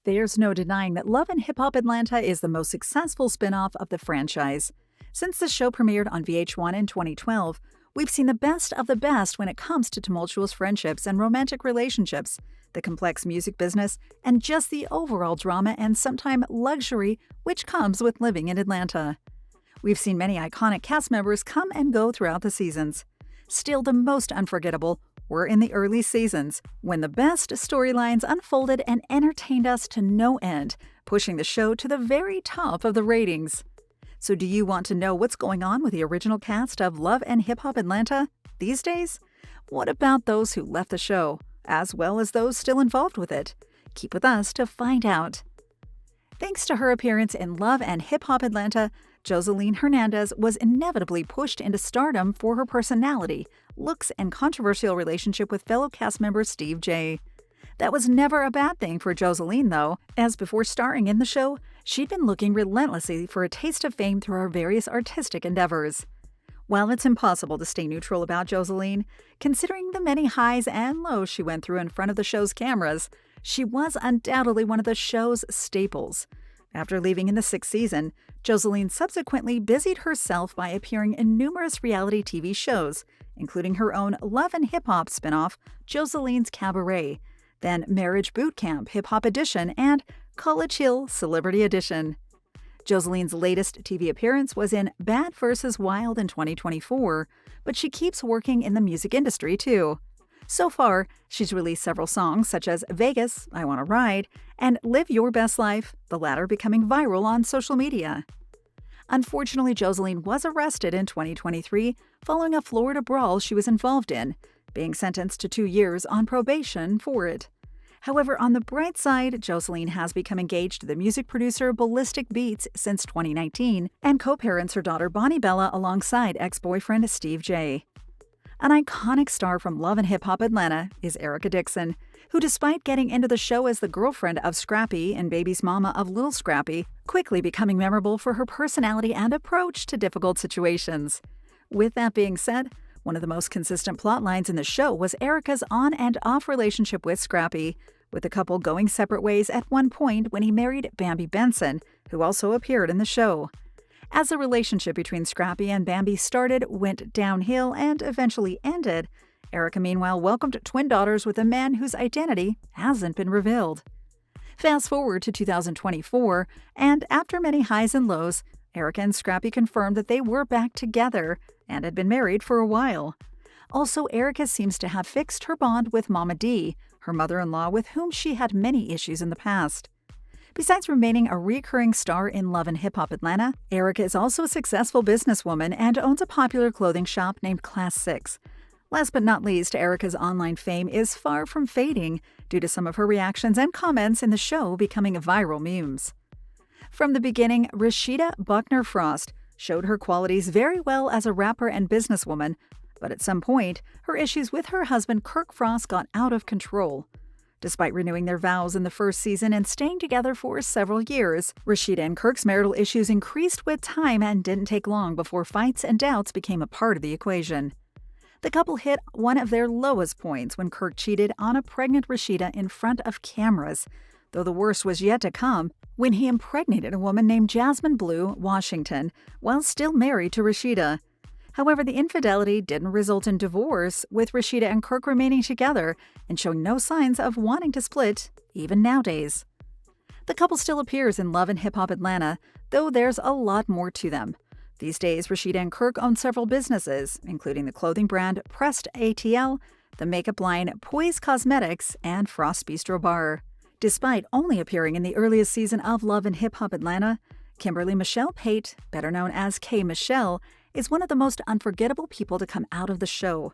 There's no denying that Love and Hip Hop Atlanta is the most successful spin-off of the franchise. Since the show premiered on VH1 in 2012, we've seen the best of the best when it comes to tumultuous friendships and romantic relationships, the complex music business, and just the overall drama and sometimes luxury which comes with living in Atlanta. We've seen many iconic cast members come and go throughout the seasons. Still, the most unforgettable were in the early seasons, when the best storylines unfolded and entertained us to no end, pushing the show to the very top of the ratings. So do you want to know what's going on with the original cast of Love and Hip Hop Atlanta these days? What about those who left the show, as well as those still involved with it? Keep with us to find out. Thanks to her appearance in Love and Hip Hop Atlanta, Joseline Hernandez was inevitably pushed into stardom for her personality, looks, and controversial relationship with fellow cast member Steve J. That was never a bad thing for Joseline, though, as before starring in the show, she'd been looking relentlessly for a taste of fame through her various artistic endeavors. While it's impossible to stay neutral about Joseline, considering the many highs and lows she went through in front of the show's cameras, she was undoubtedly one of the show's staples. After leaving in the 6th season, Joseline subsequently busied herself by appearing in numerous reality TV shows, including her own Love and Hip Hop spinoff, Joseline's Cabaret, then Marriage Boot Camp Hip Hop Edition, and College Hill Celebrity Edition. Joseline's latest TV appearance was in Bad vs. Wild in 2024, but she keeps working in the music industry too. So far, she's released several songs such as Vegas, I Wanna Ride, and Live Your Best Life, the latter becoming viral on social media. Unfortunately, Joseline was arrested in 2023 following a Florida brawl she was involved in, being sentenced to 2 years on probation for it. However, on the bright side, Joseline has become engaged to the music producer Balistic Beats since 2019 and co-parents her daughter Bonnie Bella alongside ex-boyfriend Steve J. An iconic star from Love and Hip Hop Atlanta is Erica Dixon, who despite getting into the show as the girlfriend of Scrappy and baby's mama of Little Scrappy, quickly becoming memorable for her personality and approach to difficult situations. With that being said, one of the most consistent plot lines in the show was Erica's on and off relationship with Scrappy, with the couple going separate ways at one point when he married Bambi Benson, who also appeared in the show. As the relationship between Scrappy and Bambi started, went downhill, and eventually ended, Erica meanwhile welcomed twin daughters with a man whose identity hasn't been revealed. Fast forward to 2024, and after many highs and lows, Erica and Scrappy confirmed that they were back together and had been married for a while. Also, Erica seems to have fixed her bond with Mama D, her mother-in-law with whom she had many issues in the past. Besides remaining a recurring star in Love and Hip Hop Atlanta, Erica is also a successful businesswoman and owns a popular clothing shop named Class 6. Last but not least, Erica's online fame is far from fading due to some of her reactions and comments in the show becoming viral memes. From the beginning, Rasheeda Buckner-Frost showed her qualities very well as a rapper and businesswoman, but at some point, her issues with her husband Kirk Frost got out of control. Despite renewing their vows in the first season and staying together for several years, Rasheeda and Kirk's marital issues increased with time and didn't take long before fights and doubts became a part of the equation. The couple hit one of their lowest points when Kirk cheated on a pregnant Rasheeda in front of cameras, though the worst was yet to come when he impregnated a woman named Jasmine Blue Washington while still married to Rasheeda. However, the infidelity didn't result in divorce, with Rasheeda and Kirk remaining together and showing no signs of wanting to split, even nowadays. The couple still appears in Love and Hip Hop Atlanta, though there's a lot more to them. These days, Rasheeda and Kirk own several businesses, including the clothing brand PressedAtl, the makeup line Poiz Cosmetics, and Frost Bistro Bar. Despite only appearing in the earliest season of Love and Hip Hop Atlanta, Kimberly Michelle Pate, better known as K. Michelle, is one of the most unforgettable people to come out of the show.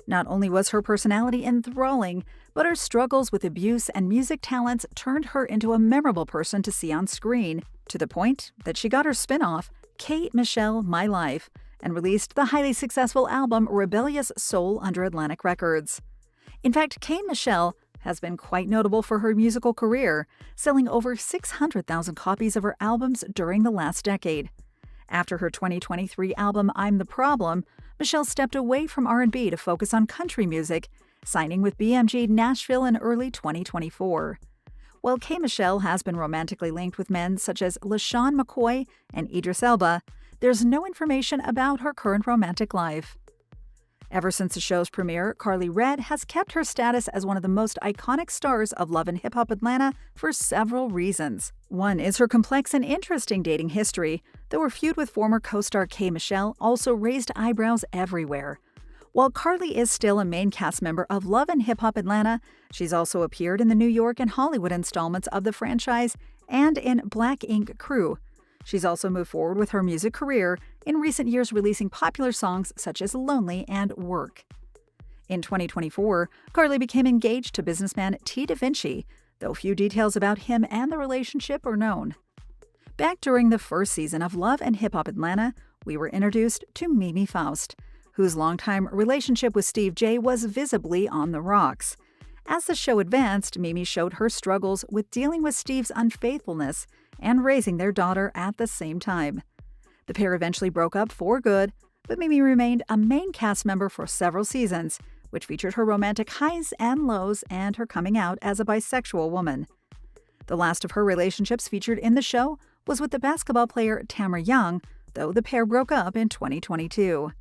Not only was her personality enthralling, but her struggles with abuse and music talents turned her into a memorable person to see on screen, to the point that she got her spin-off, K. Michelle My Life, and released the highly successful album Rebellious Soul under Atlantic Records. In fact, K. Michelle has been quite notable for her musical career, selling over 600,000 copies of her albums during the last decade. After her 2023 album I'm the Problem, Michelle stepped away from R&B to focus on country music, signing with BMG Nashville in early 2024. While K. Michelle has been romantically linked with men such as LaShawn McCoy and Idris Elba, there's no information about her current romantic life. Ever since the show's premiere, Karlie Redd has kept her status as one of the most iconic stars of Love and Hip Hop Atlanta for several reasons. One is her complex and interesting dating history, though her feud with former co-star K. Michelle also raised eyebrows everywhere. While Karlie is still a main cast member of Love and Hip Hop Atlanta, she's also appeared in the New York and Hollywood installments of the franchise and in Black Ink Crew. She's also moved forward with her music career, in recent years releasing popular songs such as Lonely and Work. In 2024, Karlie became engaged to businessman T. Da Vinci, though few details about him and the relationship are known. Back during the first season of Love and Hip Hop Atlanta, we were introduced to Mimi Faust, whose longtime relationship with Steve J was visibly on the rocks. As the show advanced, Mimi showed her struggles with dealing with Steve's unfaithfulness and raising their daughter at the same time. The pair eventually broke up for good, but Mimi remained a main cast member for several seasons, which featured her romantic highs and lows and her coming out as a bisexual woman. The last of her relationships featured in the show was with the basketball player Tamara Young, though the pair broke up in 2022.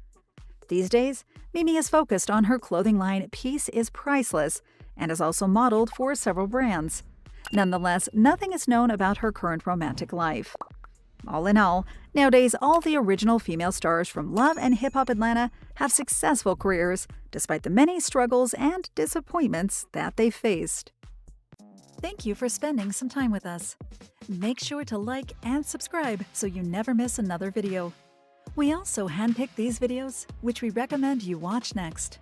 These days, Mimi is focused on her clothing line Peace is Priceless and has also modeled for several brands. Nonetheless, nothing is known about her current romantic life. All in all, nowadays all the original female stars from Love and Hip Hop Atlanta have successful careers despite the many struggles and disappointments that they faced. Thank you for spending some time with us. Make sure to like and subscribe so you never miss another video. We also handpick these videos, which we recommend you watch next.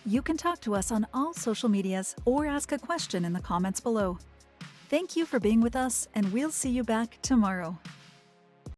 You can talk to us on all social medias or ask a question in the comments below. Thank you for being with us, and we'll see you back tomorrow.